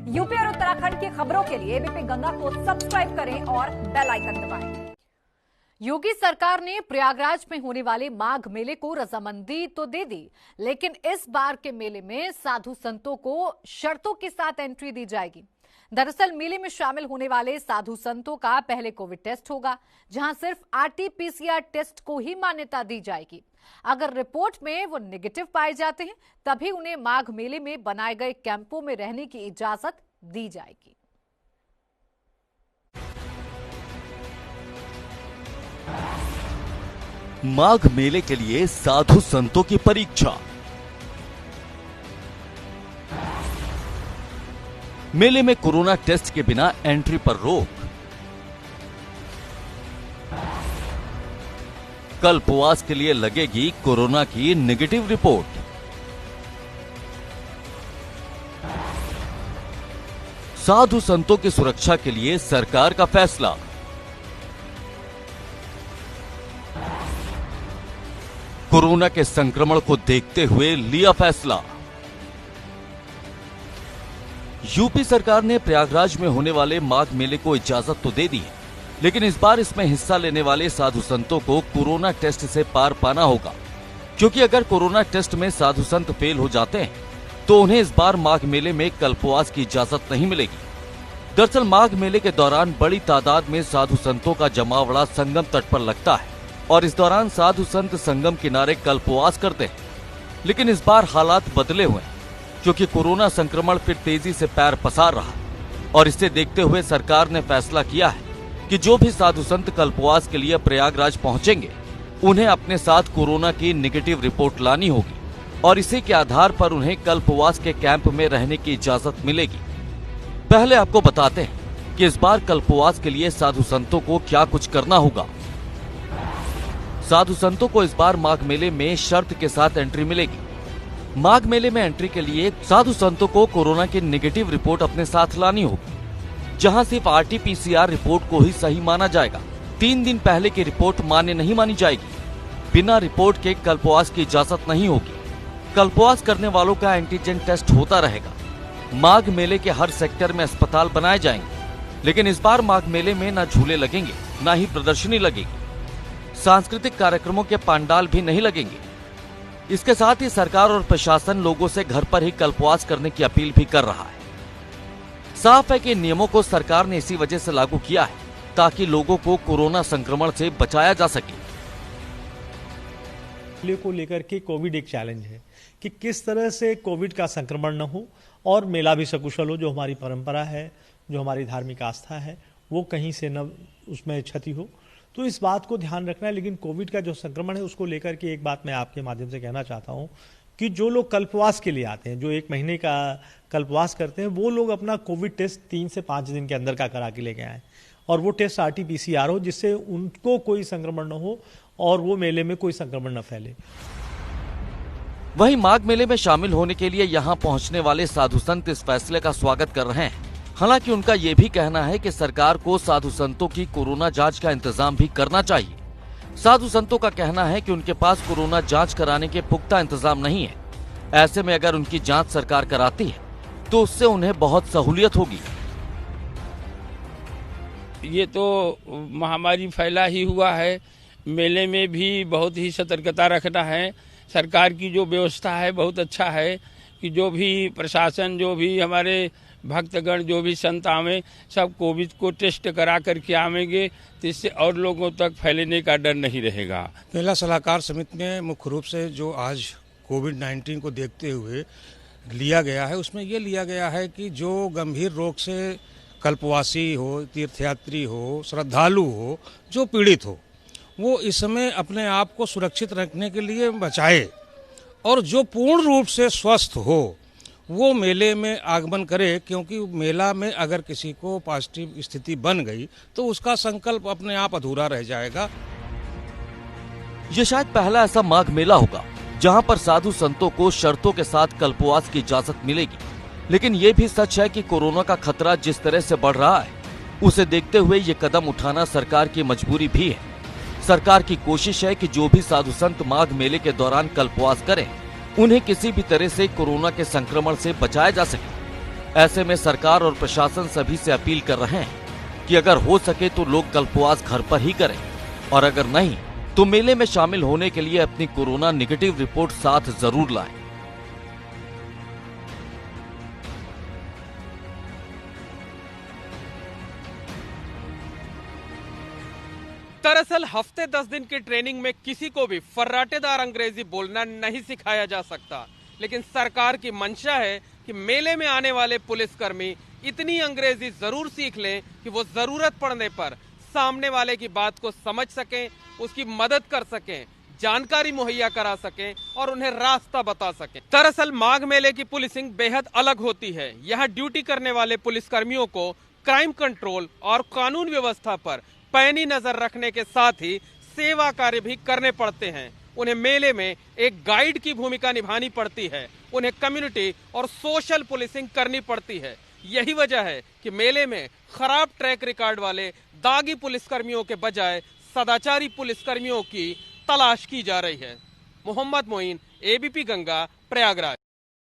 UP और उत्तराखंड की खबरों के लिए एबीपी गंगा को सब्सक्राइब करें और बेल आइकन दबाएं। योगी सरकार ने प्रयागराज में होने वाले माघ मेले को रजामंदी तो दे दी, लेकिन इस बार के मेले में साधु संतों को शर्तों के साथ एंट्री दी जाएगी। दरअसल मेले में शामिल होने वाले साधु संतों का पहले कोविड टेस्ट होगा, जहां सिर्फ आरटी-पीसीआर टेस्ट को ही मान्यता दी जाएगी। अगर रिपोर्ट में वो नेगेटिव पाए जाते हैं, तभी उन्हें माघ मेले में बनाए गए कैंपों में रहने की इजाजत दी जाएगी। माघ मेले के लिए साधु संतों की परीक्षा। मेले में कोरोना टेस्ट के बिना एंट्री पर रोक। कल्पवास के लिए लगेगी कोरोना की नेगेटिव रिपोर्ट। साधु संतों की सुरक्षा के लिए सरकार का फैसला। कोरोना के संक्रमण को देखते हुए लिया फैसला। यूपी सरकार ने प्रयागराज में होने वाले माघ मेले को इजाजत तो दे दी है, लेकिन इस बार इसमें हिस्सा लेने वाले साधु संतों को कोरोना टेस्ट से पार पाना होगा, क्योंकि अगर कोरोना टेस्ट में साधु संत फेल हो जाते हैं तो उन्हें इस बार माघ मेले में कल्पवास की इजाजत नहीं मिलेगी। दरअसल माघ मेले के दौरान बड़ी तादाद में साधु संतों का जमावड़ा संगम तट पर लगता है और इस दौरान साधु संत संगम किनारे कल्पवास करते हैं। लेकिन इस बार हालात बदले हुए हैं, क्योंकि कोरोना संक्रमण फिर तेजी से पैर पसार रहा और इसे देखते हुए सरकार ने फैसला किया है कि जो भी साधु संत कल्पवास के लिए प्रयागराज पहुंचेंगे, उन्हें अपने साथ कोरोना की नेगेटिव रिपोर्ट लानी होगी और इसी के आधार पर उन्हें कल्पवास के कैंप में रहने की इजाजत मिलेगी। पहले आपको बताते हैं कि इस बार कल्पवास के लिए साधु संतों को क्या कुछ करना होगा। साधु संतों को इस बार माघ मेले में शर्त के साथ एंट्री मिलेगी। माघ मेले में एंट्री के लिए साधु संतों को कोरोना की नेगेटिव रिपोर्ट अपने साथ लानी होगी, जहां सिर्फ आरटी-पीसीआर रिपोर्ट को ही सही माना जाएगा। 3 दिन पहले की रिपोर्ट मान्य नहीं मानी जाएगी। बिना रिपोर्ट के कल्पवास की इजाजत नहीं होगी। कल्पवास करने वालों का एंटीजन टेस्ट होता रहेगा। माघ मेले के हर सेक्टर में अस्पताल बनाए जाएंगे, लेकिन इस बार माघ मेले में न झूले लगेंगे, न ही प्रदर्शनी लगेगी। सांस्कृतिक कार्यक्रमों के पंडाल भी नहीं लगेंगे। इसके साथ ही सरकार और प्रशासन लोगों से घर पर ही कल्पवास करने की अपील भी कर रहा है। साफ है कि इन नियमों को सरकार ने इसी वजह से लागू किया है, ताकि लोगों को कोरोना संक्रमण से बचाया जा सके। को लेकर के कोविड एक चैलेंज है कि किस तरह से कोविड का संक्रमण न हो और मेला भी सकुशल हो। जो हमारी परंपरा है, जो हमारी धार्मिक आस्था है, वो कहीं से न उसमें क्षति हो, तो इस बात को ध्यान रखना है। लेकिन कोविड का जो संक्रमण है, उसको लेकर के एक बात मैं आपके माध्यम से कहना चाहता हूं कि जो लोग कल्पवास के लिए आते हैं, जो 1 महीने का कल्पवास करते हैं, वो लोग अपना कोविड टेस्ट 3 से 5 दिन के अंदर का करा के लेके आए और वो टेस्ट आरटी-पीसीआर हो, जिससे उनको कोई संक्रमण न हो और वो मेले में कोई संक्रमण न फैले। वहीं माघ मेले में शामिल होने के लिए यहां पहुंचने वाले साधु संत इस फैसले का स्वागत कर रहे हैं। हालांकि उनका ये भी कहना है कि सरकार को साधु संतों की कोरोना जांच का इंतजाम भी करना चाहिए। साधु संतों का कहना है कि उनके पास कोरोना जांच कराने के पुख्ता इंतजाम नहीं है। ऐसे में अगर उनकी जांच सरकार कराती है तो उससे उन्हें बहुत सहूलियत होगी। ये तो महामारी फैला ही हुआ है, मेले में भी बहुत ही सतर्कता रखना है। सरकार की जो व्यवस्था है बहुत अच्छा है कि जो भी प्रशासन, जो भी हमारे भक्तगण, जो भी संत आवे, सब कोविड को टेस्ट करा करके आवेंगे, तो इससे और लोगों तक फैलने का डर नहीं रहेगा। मेला सलाहकार समिति में मुख्य रूप से जो आज कोविड-19 को देखते हुए लिया गया है, उसमें ये लिया गया है कि जो गंभीर रोग से कल्पवासी हो, तीर्थयात्री हो, श्रद्धालु हो, जो पीड़ित हो, वो इस समय अपने आप को सुरक्षित रखने के लिए बचाए और जो पूर्ण रूप से स्वस्थ हो वो मेले में आगमन करे, क्योंकि मेला में अगर किसी को पॉजिटिव स्थिति बन गई तो उसका संकल्प अपने आप अधूरा रह जाएगा। ये शायद पहला ऐसा माघ मेला होगा जहां पर साधु संतों को शर्तों के साथ कल्पवास की इजाजत मिलेगी। लेकिन ये भी सच है कि कोरोना का खतरा जिस तरह से बढ़ रहा है, उसे देखते हुए ये कदम उठाना सरकार की मजबूरी भी है। सरकार की कोशिश है कि जो भी साधु संत माघ मेले के दौरान कल्पवास करें, उन्हें किसी भी तरह से कोरोना के संक्रमण से बचाया जा सके। ऐसे में सरकार और प्रशासन सभी से अपील कर रहे हैं कि अगर हो सके तो लोग कल्पवास घर पर ही करें और अगर नहीं तो मेले में शामिल होने के लिए अपनी कोरोना नेगेटिव रिपोर्ट साथ जरूर लाएं। दरअसल हफ्ते 10 दिन की ट्रेनिंग में किसी को भी फर्राटेदार अंग्रेजी बोलना नहीं सिखाया जा सकता, लेकिन सरकार की मंशा है कि मेले में आने वाले पुलिसकर्मी इतनी अंग्रेजी जरूर सीख लें कि वो जरूरत पड़ने पर सामने वाले की बात को समझ सकें, उसकी मदद कर सकें, जानकारी मुहैया करा सकें और उन्हें रास्ता बता सकें। दरअसल माघ मेले की पुलिसिंग बेहद अलग होती है। यहाँ ड्यूटी करने वाले पुलिसकर्मियों को क्राइम कंट्रोल और कानून व्यवस्था पर पैनी नजर रखने के साथ ही सेवा कार्य भी करने पड़ते हैं। उन्हें मेले में एक गाइड की भूमिका निभानी पड़ती है, उन्हें कम्युनिटी और सोशल पुलिसिंग करनी पड़ती है। यही वजह है कि मेले में खराब ट्रैक रिकॉर्ड वाले दागी पुलिसकर्मियों के बजाय सदाचारी पुलिसकर्मियों की तलाश की जा रही है। मोहम्मद मोइन, एबीपी गंगा, प्रयागराज।